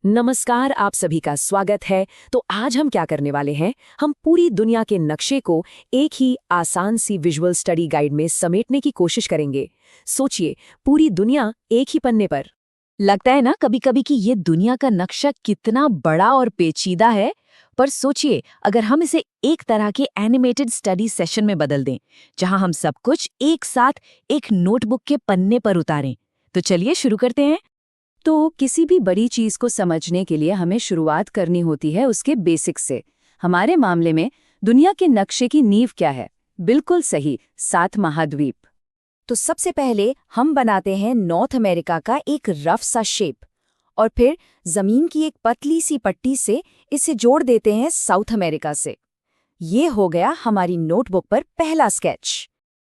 नमस्कार, आप सभी का स्वागत है। तो आज हम क्या करने वाले हैं, हम पूरी दुनिया के नक्शे को एक ही आसान सी विजुअल स्टडी गाइड में समेटने की कोशिश करेंगे। सोचिए, पूरी दुनिया एक ही पन्ने पर। लगता है ना कभी कभी कि ये दुनिया का नक्शा कितना बड़ा और पेचीदा है। पर सोचिए, अगर हम इसे एक तरह के एनिमेटेड स्टडी सेशन में बदल दें, जहां हम सब कुछ एक साथ एक नोटबुक के पन्ने पर उतारें। तो चलिए शुरू करते हैं। तो किसी भी बड़ी चीज को समझने के लिए हमें शुरुआत करनी होती है उसके बेसिक्स से। हमारे मामले में दुनिया के नक्शे की नींव क्या है? बिल्कुल सही, 7 महाद्वीप। तो सबसे पहले हम बनाते हैं नॉर्थ अमेरिका का एक रफ सा शेप, और फिर जमीन की एक पतली सी पट्टी से इसे जोड़ देते हैं साउथ अमेरिका से। ये हो गया हमारी नोटबुक पर पहला स्केच।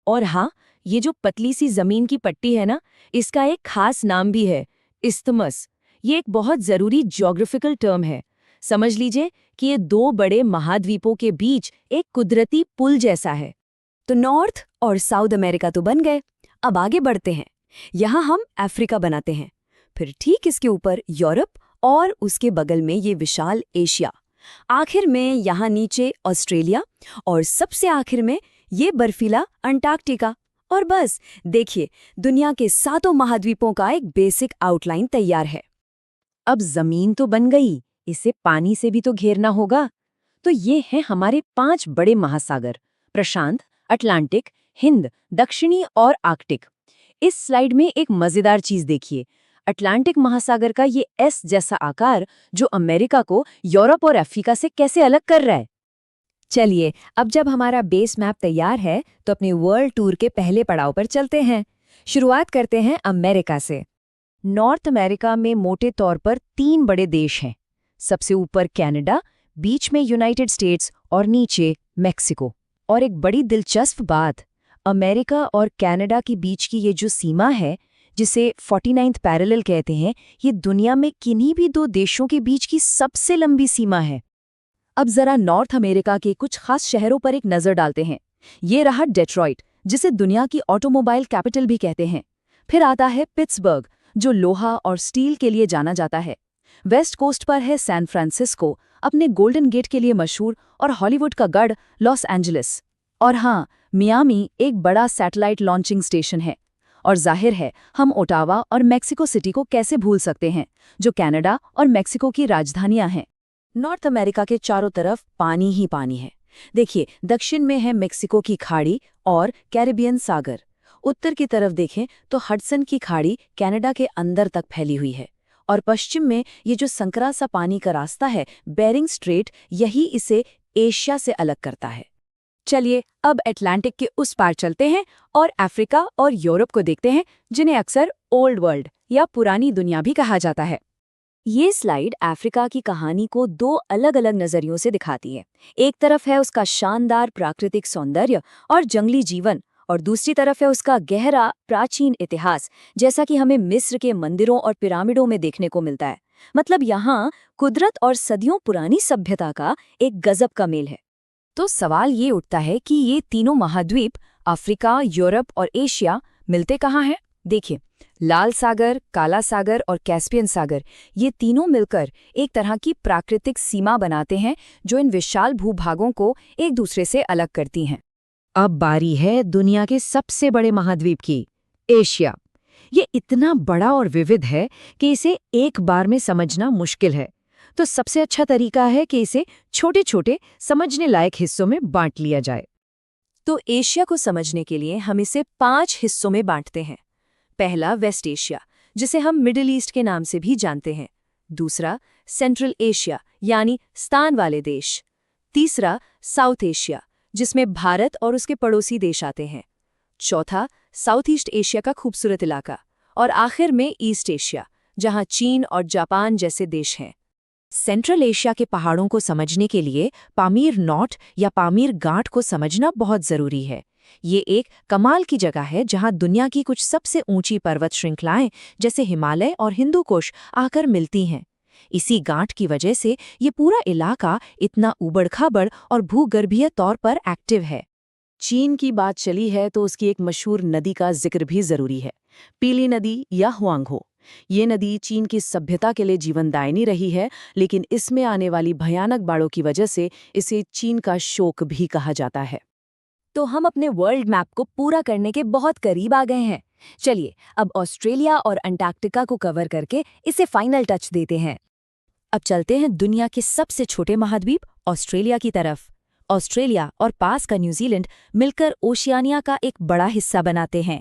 और हाँ, ये जो पतली सी जमीन की पट्टी है ना, इसका एक खास नाम भी है, इस्थमस। ये एक बहुत जरूरी ज्योग्राफिकल टर्म है। समझ लीजिए कि ये 2 बड़े महाद्वीपों के बीच एक कुदरती पुल जैसा है। तो नॉर्थ और साउथ अमेरिका तो बन गए। अब आगे बढ़ते हैं। यहाँ हम अफ्रीका बनाते हैं, फिर ठीक इसके ऊपर यूरोप, और उसके बगल में ये विशाल एशिया। आखिर में यहाँ नीचे ऑस्ट्रेलिया, और सबसे आखिर में ये बर्फीला अंटार्कटिका। और बस देखिए, दुनिया के 7 महाद्वीपों का एक बेसिक आउटलाइन तैयार है। अब जमीन तो बन गई, इसे पानी से भी तो घेरना होगा। तो ये हैं हमारे 5 बड़े महासागर: प्रशांत, अटलांटिक, हिंद, दक्षिणी और आर्कटिक। इस स्लाइड में एक मजेदार चीज देखिए। अटलांटिक महासागर का ये एस जैसा आकार, जो अमेरिका को यूरोप और अफ्रीका से कैसे अलग कर रहा है। चलिए, अब जब हमारा बेस मैप तैयार है तो अपने वर्ल्ड टूर के पहले पड़ाव पर चलते हैं। शुरुआत करते हैं अमेरिका से। नॉर्थ अमेरिका में मोटे तौर पर 3 बड़े देश हैं। सबसे ऊपर कनाडा, बीच में यूनाइटेड स्टेट्स और नीचे मेक्सिको। और एक बड़ी दिलचस्प बात, अमेरिका और कनाडा के बीच की ये जो सीमा है, जिसे 49th पैरेलल कहते हैं, ये दुनिया में किन्हीं भी 2 देशों के बीच की सबसे लंबी सीमा है। अब जरा नॉर्थ अमेरिका के कुछ खास शहरों पर एक नजर डालते हैं। ये रहा डेट्रॉइट, जिसे दुनिया की ऑटोमोबाइल कैपिटल भी कहते हैं। फिर आता है पिट्सबर्ग, जो लोहा और स्टील के लिए जाना जाता है। वेस्ट कोस्ट पर है सैन फ्रांसिस्को, अपने गोल्डन गेट के लिए मशहूर, और हॉलीवुड का गढ़ लॉस एंजलिस। और हाँ, मियामी एक बड़ा सैटेलाइट लॉन्चिंग स्टेशन है। और जाहिर है, हम ओटावा और मेक्सिको सिटी को कैसे भूल सकते हैं, जो कनाडा और मेक्सिको की राजधानियां हैं। नॉर्थ अमेरिका के चारों तरफ पानी ही पानी है। देखिए, दक्षिण में है मेक्सिको की खाड़ी और कैरिबियन सागर। उत्तर की तरफ देखें तो हडसन की खाड़ी कनाडा के अंदर तक फैली हुई है। और पश्चिम में ये जो संकरा सा पानी का रास्ता है, बेरिंग स्ट्रेट, यही इसे एशिया से अलग करता है। चलिए, अब अटलांटिक के उस पार चलते हैं और अफ्रीका और यूरोप को देखते हैं, जिन्हें अक्सर ओल्ड वर्ल्ड या पुरानी दुनिया भी कहा जाता है। ये स्लाइड अफ्रीका की कहानी को 2 अलग-अलग नजरियों से दिखाती है। एक तरफ है उसका शानदार प्राकृतिक सौंदर्य और जंगली जीवन, और दूसरी तरफ है उसका गहरा प्राचीन इतिहास, जैसा कि हमें मिस्र के मंदिरों और पिरामिडों में देखने को मिलता है। मतलब यहाँ कुदरत और सदियों पुरानी सभ्यता का एक गजब का मेल है। तो सवाल ये उठता है कि ये तीनों महाद्वीप, अफ्रीका, यूरोप और एशिया, मिलते कहाँ हैं? देखिए, लाल सागर, काला सागर और कैस्पियन सागर, ये तीनों मिलकर एक तरह की प्राकृतिक सीमा बनाते हैं, जो इन विशाल भूभागों को एक दूसरे से अलग करती हैं। अब बारी है दुनिया के सबसे बड़े महाद्वीप की, एशिया। ये इतना बड़ा और विविध है कि इसे एक बार में समझना मुश्किल है। तो सबसे अच्छा तरीका है कि इसे छोटे छोटे समझने लायक हिस्सों में बांट लिया जाए। तो एशिया को समझने के लिए हम इसे 5 हिस्सों में बांटते हैं। पहला वेस्ट एशिया, जिसे हम मिडिल ईस्ट के नाम से भी जानते हैं। दूसरा सेंट्रल एशिया, यानी स्थान वाले देश। तीसरा साउथ एशिया, जिसमें भारत और उसके पड़ोसी देश आते हैं। चौथा साउथ ईस्ट एशिया का खूबसूरत इलाका। और आखिर में ईस्ट एशिया, जहां चीन और जापान जैसे देश हैं। सेंट्रल एशिया के पहाड़ों को समझने के लिए पामीर नॉट या पामीर गांठ को समझना बहुत जरूरी है। ये एक कमाल की जगह है जहां दुनिया की कुछ सबसे ऊंची पर्वत श्रृंखलाएं, जैसे हिमालय और हिंदुकुश, आकर मिलती हैं। इसी गांठ की वजह से ये पूरा इलाका इतना उबड़-खाबड़ और भूगर्भीय तौर पर एक्टिव है। चीन की बात चली है तो उसकी एक मशहूर नदी का जिक्र भी जरूरी है, पीली नदी या हुआंगहो। ये नदी चीन की सभ्यता के लिए जीवनदायिनी रही है, लेकिन इसमें आने वाली भयानक बाढ़ों की वजह से इसे चीन का शोक भी कहा जाता है। तो हम अपने वर्ल्ड मैप को पूरा करने के बहुत करीब आ गए हैं। चलिए अब ऑस्ट्रेलिया और अंटार्कटिका को कवर करके इसे फाइनल टच देते हैं। अब चलते हैं दुनिया के सबसे छोटे महाद्वीप ऑस्ट्रेलिया की तरफ। ऑस्ट्रेलिया और पास का न्यूजीलैंड मिलकर ओशियानिया का एक बड़ा हिस्सा बनाते हैं।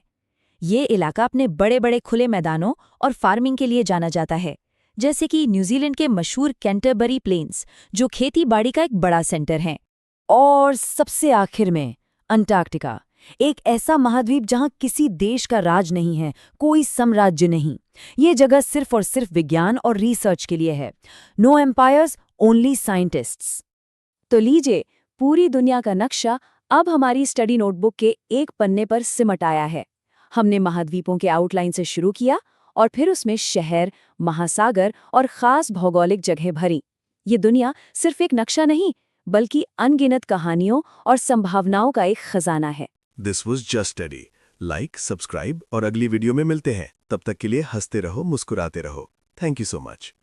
ये इलाका अपने बड़े बड़े खुले मैदानों और फार्मिंग के लिए जाना जाता है, जैसे कि न्यूजीलैंड के मशहूर कैंटरबरी प्लेन्स, जो खेती बाड़ी का एक बड़ा सेंटर है। और सबसे आखिर में अंटार्कटिका, एक ऐसा महाद्वीप जहां किसी देश का राज नहीं है, कोई साम्राज्य नहीं। ये जगह सिर्फ और सिर्फ विज्ञान और रिसर्च के लिए है। No umpires, only scientists. तो लीजिए, पूरी दुनिया का नक्शा अब हमारी स्टडी नोटबुक के एक पन्ने पर सिमट आया है। हमने महाद्वीपों के आउटलाइन से शुरू किया और फिर उसमें शहर, महासागर और खास भौगोलिक जगह भरी। ये दुनिया सिर्फ एक नक्शा नहीं, बल्कि अनगिनत कहानियों और संभावनाओं का एक खजाना है। This was just study. Like, subscribe और अगली वीडियो में मिलते हैं। तब तक के लिए हंसते रहो, मुस्कुराते रहो। Thank you so much.